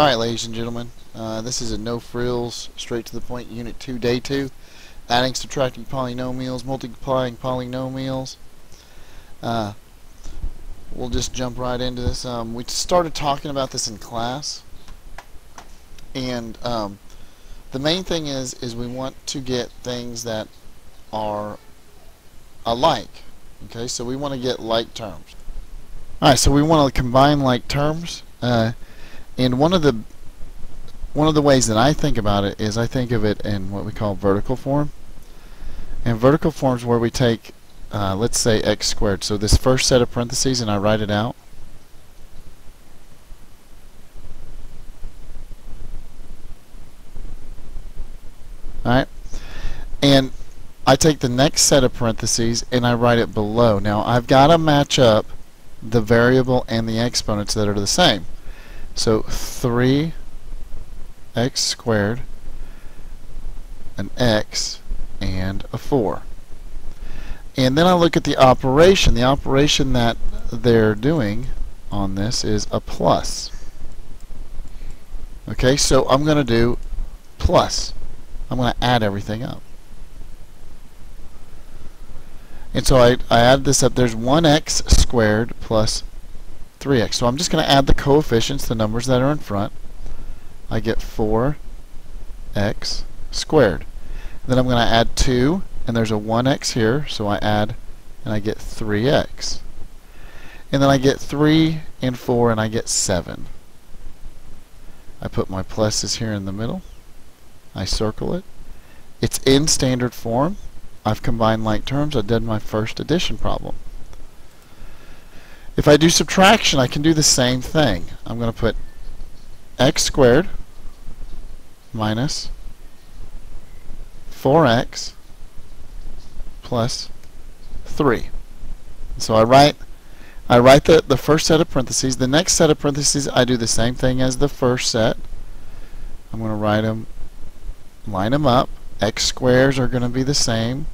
Alright, ladies and gentlemen, this is a no frills, straight to the point, Unit 2, Day 2. Adding, subtracting polynomials, multiplying polynomials. We'll just jump right into this. We started talking about this in class, and the main thing is we want to get things that are alike. Okay, so we want to get like terms. Alright, so we want to combine like terms. And one of the ways that I think about it is I think of it in what we call vertical form. And vertical form is where we take, let's say, x squared. So this first set of parentheses, and I write it out. Alright? And I take the next set of parentheses and I write it below. Now I've got to match up the variable and the exponents that are the same. So 3x squared, an x, and a 4. And then I look at the operation. The operation that they're doing on this is a plus. Okay, so I'm going to do plus. I'm going to add everything up. And so I add this up. There's 1x squared plus 3x. So I'm just going to add the coefficients, the numbers that are in front. I get 4x squared. Then I'm going to add 2, and there's a 1x here, so I add, and I get 3x. And then I get 3 and 4, and I get 7. I put my pluses here in the middle. I circle it. It's in standard form. I've combined like terms. I did my first addition problem. If I do subtraction, I can do the same thing. I'm going to put x squared minus 4x plus 3. So I write the first set of parentheses. The next set of parentheses, I do the same thing as the first set. I'm going to write them, line them up. X squares are going to be the same.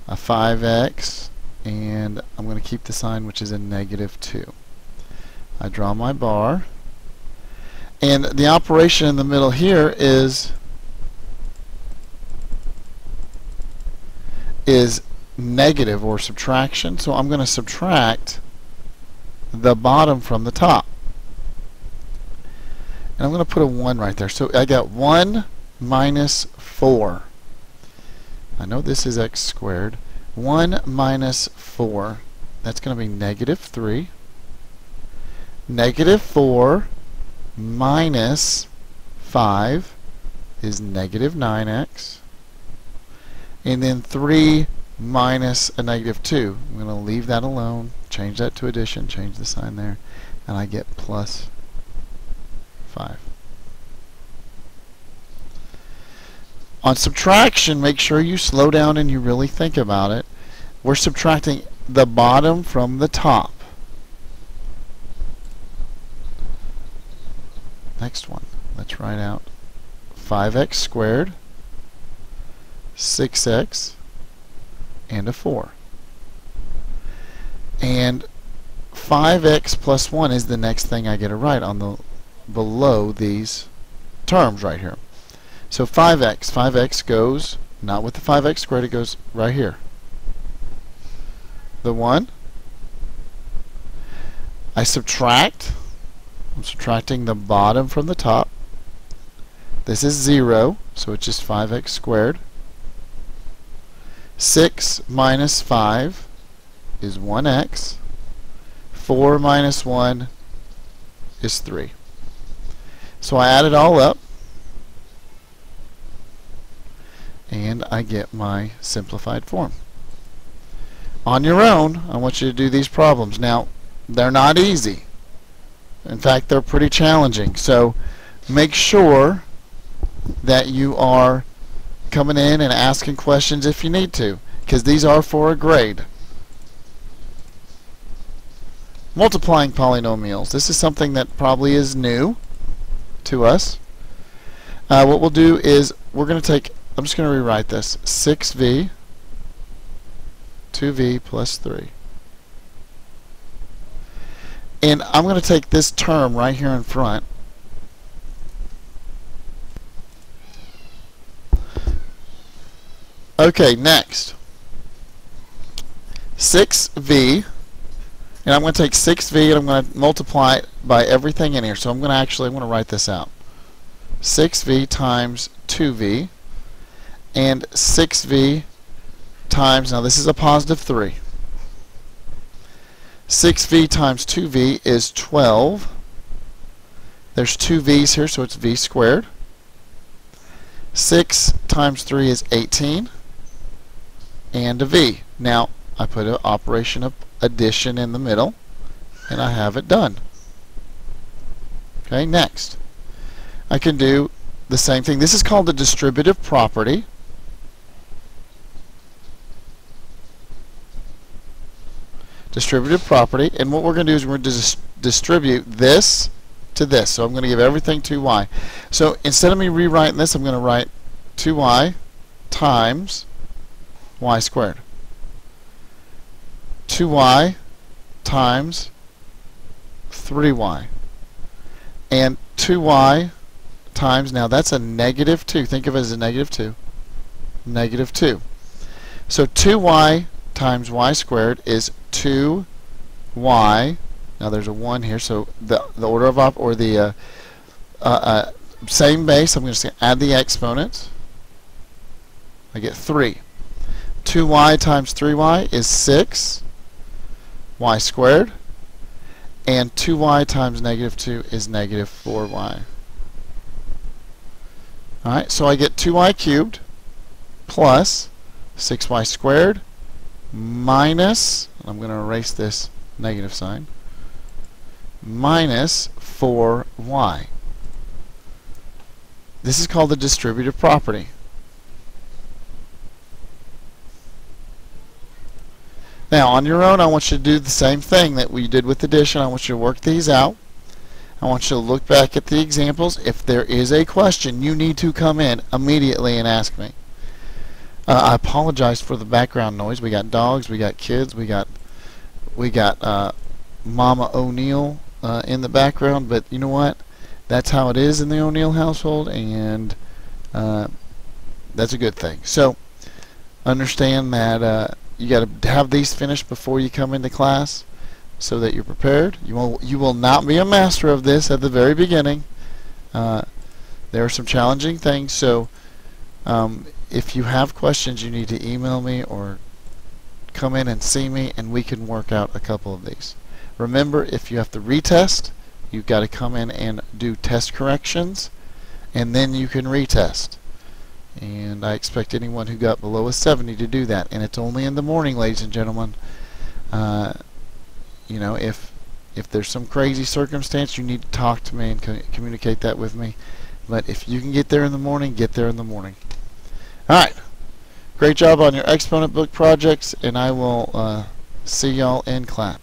A 5x, and I'm going to keep the sign, which is a -2. I draw my bar, and the operation in the middle here is negative or subtraction. So I'm going to subtract the bottom from the top, and I'm going to put a 1 right there. So I got 1 minus 4. I know this is x squared. 1 minus 4, that's going to be -3. -4 minus 5 is -9x. And then 3 minus a -2. I'm going to leave that alone, change that to addition, change the sign there, and I get plus 5. On subtraction, make sure you slow down and you really think about it. We're subtracting the bottom from the top. Next one, let's write out 5x squared, 6x, and a 4. And 5x plus 1 is the next thing I get to write on the below these terms right here. So 5x goes, not with the 5x squared, it goes right here. The 1. I subtract. I'm subtracting the bottom from the top. This is 0, so it's just 5x squared. 6 minus 5 is 1x. 4 minus 1 is 3. So I add it all up, and I get my simplified form. On your own, I want you to do these problems. Now, they're not easy. In fact, they're pretty challenging. So make sure that you are coming in and asking questions if you need to, because these are for a grade. Multiplying polynomials. This is something that probably is new to us. What we'll do is we're going to take, I'm just going to rewrite this, 6v, 2v plus 3. And I'm going to take this term right here in front Okay, next. 6v, and I'm going to take 6v and I'm going to multiply it by everything in here. So I'm going to write this out. 6v times 2v, and 6v times, now this is a positive 3. 6v times 2v is 12. There's two v's here, so it's v squared. 6 times 3 is 18, and a v. Now, I put an operation of addition in the middle, and I have it done. Okay, next. I can do the same thing. This is called the distributive property. Distributive property, and what we're going to do is we're going to distribute this to this. So I'm going to give everything 2y. So instead of me rewriting this, I'm going to write 2y times y squared. 2y times 3y. And 2y times, now that's a negative 2. Think of it as a negative 2. Negative 2. So 2y times y squared is 2y. Now there's a 1 here, so the order of the same base, I'm just going to add the exponents. I get 3. 2y times 3y is 6 y squared, and 2y times negative 2 is negative 4y. Alright, so I get 2y cubed plus 6y squared minus, I'm going to erase this negative sign, minus 4y. This is called the distributive property. Now, on your own, I want you to do the same thing that we did with addition. I want you to work these out. I want you to look back at the examples. If there is a question, you need to come in immediately and ask me. I apologize for the background noise. We got dogs, we got kids, we got Mama O'Neill in the background, but you know what? That's how it is in the O'Neill household, and that's a good thing. So understand that you got to have these finished before you come into class, so that you're prepared. You will not be a master of this at the very beginning. There are some challenging things, so if you have questions, you need to email me or come in and see me, and we can work out a couple of these. Remember, if you have to retest, you've got to come in and do test corrections, and then you can retest. And I expect anyone who got below a 70 to do that, and it's only in the morning, ladies and gentlemen. You know, if there's some crazy circumstance, you need to talk to me and communicate that with me. But if you can get there in the morning, get there in the morning. Alright, great job on your exponent book projects, and I will see y'all in class.